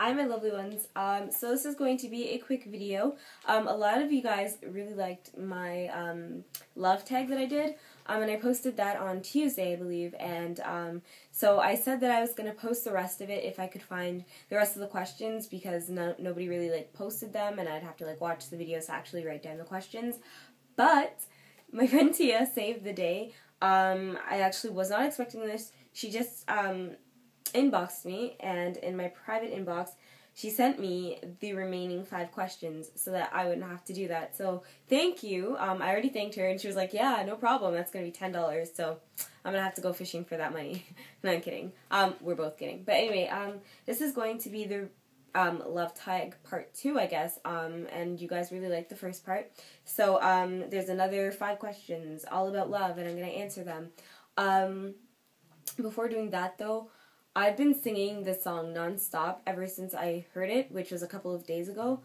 Hi my lovely ones. So this is going to be a quick video. A lot of you guys really liked my love tag that I did, and I posted that on Tuesday, I believe, and so I said that I was going to post the rest of it if I could find the rest of the questions, because nobody really posted them, and I'd have to watch the videos to actually write down the questions. But my friend Tia saved the day. I actually was not expecting this. She just inboxed me, and in my private inbox she sent me the remaining 5 questions so that I wouldn't have to do that. So thank you. I already thanked her, and she was like, yeah, no problem, that's going to be $10, so I'm going to have to go fishing for that money. No, I'm kidding. We're both kidding. But anyway, this is going to be the love tag part 2, I guess, and you guys really liked the first part. So there's another 5 questions all about love, and I'm going to answer them. Before doing that, though, I've been singing this song non-stop ever since I heard it, which was a couple of days ago,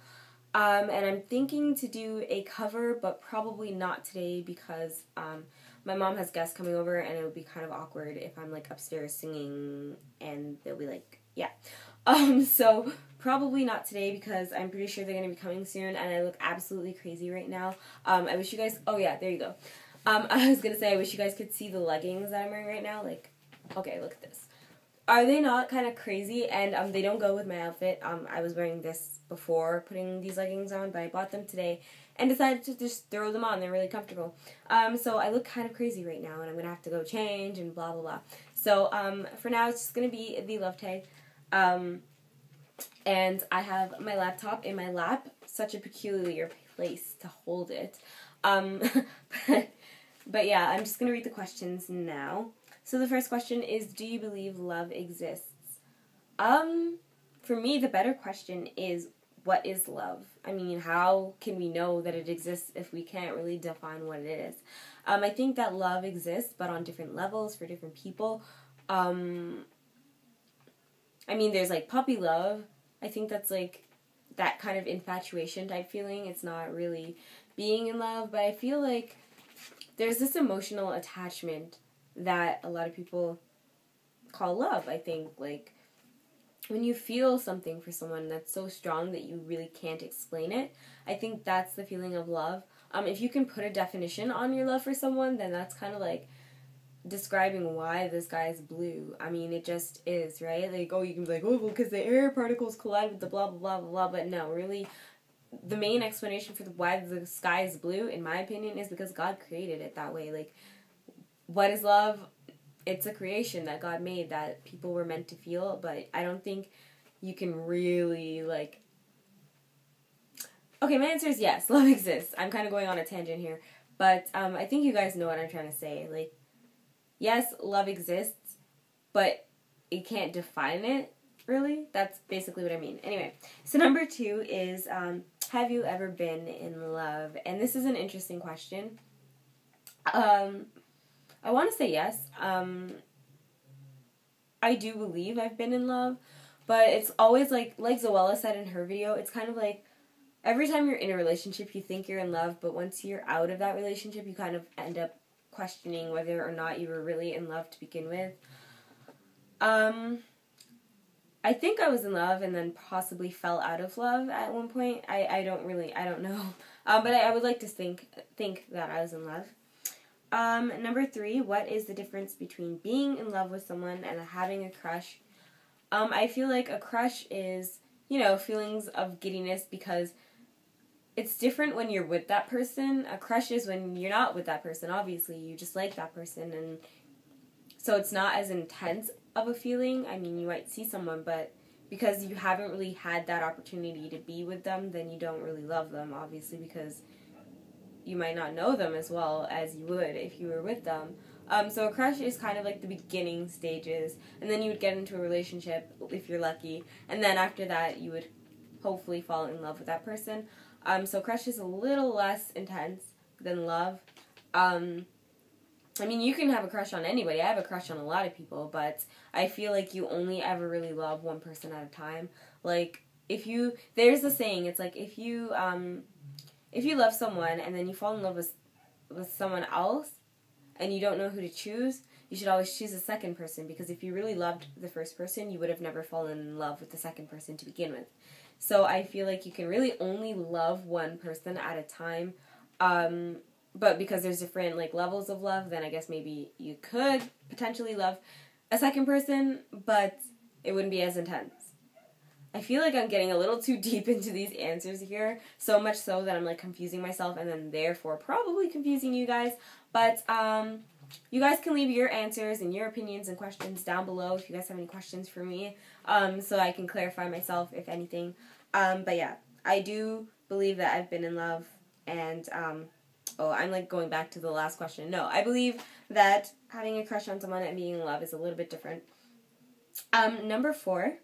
and I'm thinking to do a cover, but probably not today because my mom has guests coming over, and it would be kind of awkward if I'm upstairs singing and they'll be yeah. So probably not today because I'm pretty sure they're going to be coming soon, and I look absolutely crazy right now. I wish you guys, oh yeah, there you go. I was going to say, I wish you guys could see the leggings that I'm wearing right now. Okay, look at this. Are they not kind of crazy? And they don't go with my outfit. I was wearing this before putting these leggings on, but I bought them today and decided to just throw them on. They're really comfortable. So I look kind of crazy right now, and I'm going to have to go change and blah, blah, blah. So for now, it's just going to be the love tag. And I have my laptop in my lap. Such a peculiar place to hold it. But yeah, I'm just going to read the questions now. So the first question is, do you believe love exists? For me, the better question is, what is love? I mean, how can we know that it exists if we can't really define what it is? I think that love exists, but on different levels for different people. I mean, there's puppy love. I think that's that kind of infatuation type feeling. It's not really being in love, but I feel like there's this emotional attachment that a lot of people call love. I think when you feel something for someone that's so strong that you really can't explain it, I think that's the feeling of love. If you can put a definition on your love for someone, then that's kind of describing why this guy is blue. I mean, it just is, right? Oh, you can be oh, well, because the air particles collide with the blah, blah, blah, blah, blah, but no, really, the main explanation for why the sky is blue, in my opinion, is because God created it that way. What is love? It's a creation that God made that people were meant to feel, but I don't think you can really, Okay, my answer is yes, love exists. I'm kind of going on a tangent here, but I think you guys know what I'm trying to say. Yes, love exists, but you can't define it, really. That's basically what I mean. Anyway, so number 2 is, have you ever been in love? And this is an interesting question. I want to say yes. I do believe I've been in love, but it's always like Zoella said in her video, it's kind of every time you're in a relationship, you think you're in love, but once you're out of that relationship, you kind of end up questioning whether or not you were really in love to begin with. I think I was in love and then possibly fell out of love at one point. I don't know. But I would like to think that I was in love. Number 3, what is the difference between being in love with someone and having a crush? I feel like a crush is, feelings of giddiness because it's different when you're with that person. A crush is when you're not with that person, obviously. You just like that person, and so it's not as intense of a feeling. I mean, you might see someone, but because you haven't really had that opportunity to be with them, then you don't really love them, obviously, because you might not know them as well as you would if you were with them. So a crush is kind of the beginning stages, and then you would get into a relationship if you're lucky, and then after that you would hopefully fall in love with that person. So crush is a little less intense than love. I mean, you can have a crush on anybody. I have a crush on a lot of people, but I feel you only ever really love one person at a time. There's a saying, it's if you love someone and then you fall in love with someone else and you don't know who to choose, you should always choose a second person, because if you really loved the first person, you would have never fallen in love with the second person to begin with. So I feel like you can really only love one person at a time. But because there's different like levels of love, then I guess maybe you could potentially love a second person, but it wouldn't be as intense. I feel like I'm getting a little too deep into these answers here, so much so that I'm like confusing myself and then therefore probably confusing you guys. But you guys can leave your answers and your opinions and questions down below if you guys have any questions for me, so I can clarify myself if anything. But yeah, I do believe that I've been in love, and oh, I'm like going back to the last question. No, I believe that having a crush on someone and being in love is a little bit different. Number 4.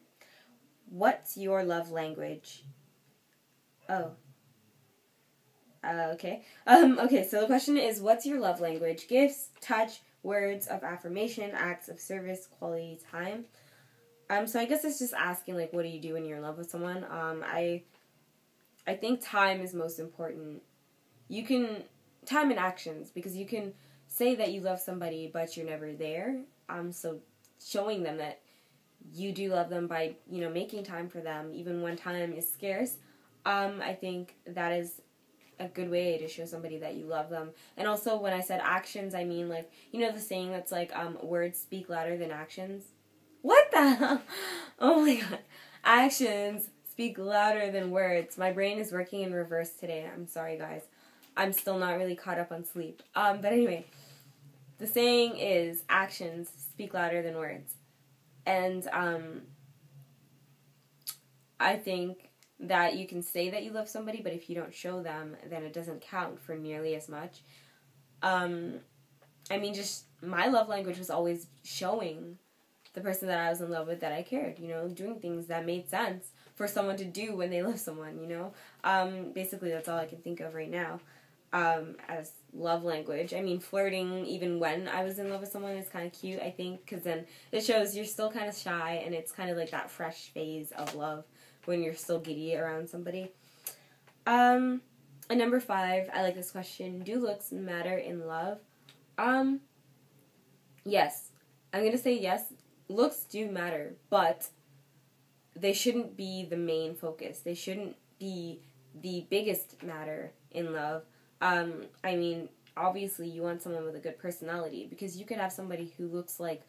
What's your love language? Oh. Okay. Okay, so the question is, what's your love language? Gifts, touch, words of affirmation, acts of service, quality time. So I guess it's just asking, like, what do you do when you're in love with someone? I think time is most important. Time and actions, because you can say that you love somebody, but you're never there. So showing them that you do love them by, making time for them, even when time is scarce. I think that is a good way to show somebody that you love them. And also, when I said actions, I mean, like, the saying that's like, words speak louder than actions. What the hell? Oh my god. Actions speak louder than words. My brain is working in reverse today. I'm sorry, guys. I'm still not really caught up on sleep. But anyway, the saying is, actions speak louder than words. And I think that you can say that you love somebody, but if you don't show them, then it doesn't count for nearly as much. Just my love language was always showing the person that I was in love with that I cared, doing things that made sense for someone to do when they love someone, Basically, that's all I can think of right now. As love language. Flirting even when I was in love with someone is kind of cute, I think, because then it shows you're still kind of shy, and it's kind of like that fresh phase of love when you're still giddy around somebody. And number 5, I like this question. Do looks matter in love? Yes. I'm going to say yes. Looks do matter, but they shouldn't be the main focus. They shouldn't be the biggest matter in love. Obviously you want someone with a good personality, because you could have somebody who looks like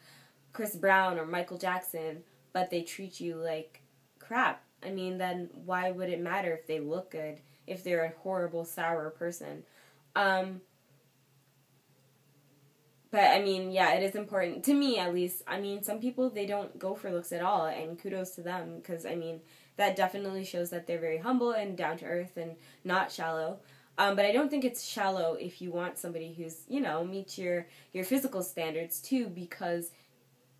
Chris Brown or Michael Jackson, but they treat you like crap. Then why would it matter if they look good, if they're a horrible, sour person? But, yeah, it is important, to me at least. Some people, they don't go for looks at all, and kudos to them, because, that definitely shows that they're very humble and down to earth and not shallow. But I don't think it's shallow if you want somebody who's, meets your physical standards too, because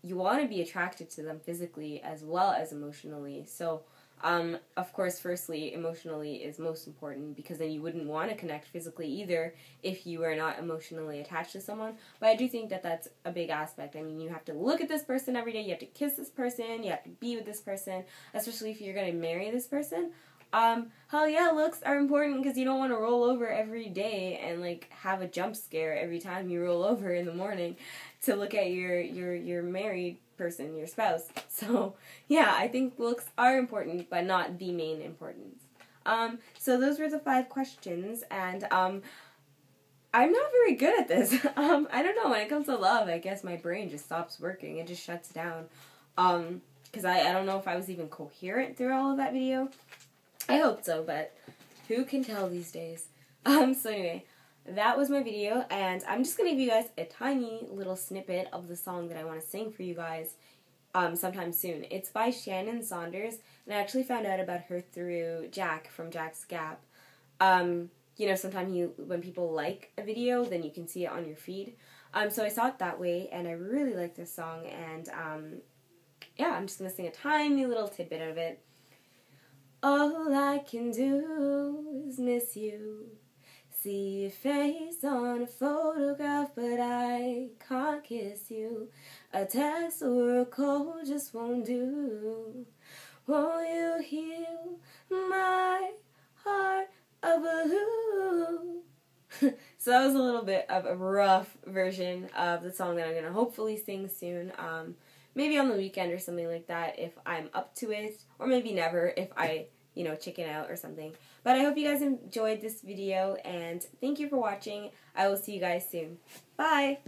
you want to be attracted to them physically as well as emotionally. So, of course, firstly, emotionally is most important, because then you wouldn't want to connect physically either if you are not emotionally attached to someone. But I do think that that's a big aspect. You have to look at this person every day, you have to kiss this person, you have to be with this person, especially if you're going to marry this person. Hell yeah, looks are important, because you don't want to roll over every day and, like, have a jump scare every time you roll over in the morning to look at your married person, your spouse. So, yeah, I think looks are important, but not the main importance. So those were the 5 questions, and, I'm not very good at this. I don't know, when it comes to love, I guess my brain just stops working. It just shuts down. Because I don't know if I was even coherent through all of that video. I hope so, but who can tell these days? So anyway, that was my video, and I'm just going to give you guys a tiny little snippet of the song that I want to sing for you guys sometime soon. It's by Shannon Saunders, and I actually found out about her through Jack from Jack's Gap. Sometimes when people like a video, then you can see it on your feed. So I saw it that way, and I really like this song, and yeah, I'm just going to sing a tiny little tidbit of it. All I can do is miss you. See your face on a photograph, but I can't kiss you. A text or a call just won't do. Won't you heal my heart of blue? So that was a little bit of a rough version of the song that I'm going to hopefully sing soon. Maybe on the weekend or something like that if I'm up to it, or maybe never if I, chicken out or something. But I hope you guys enjoyed this video, and thank you for watching. I will see you guys soon. Bye!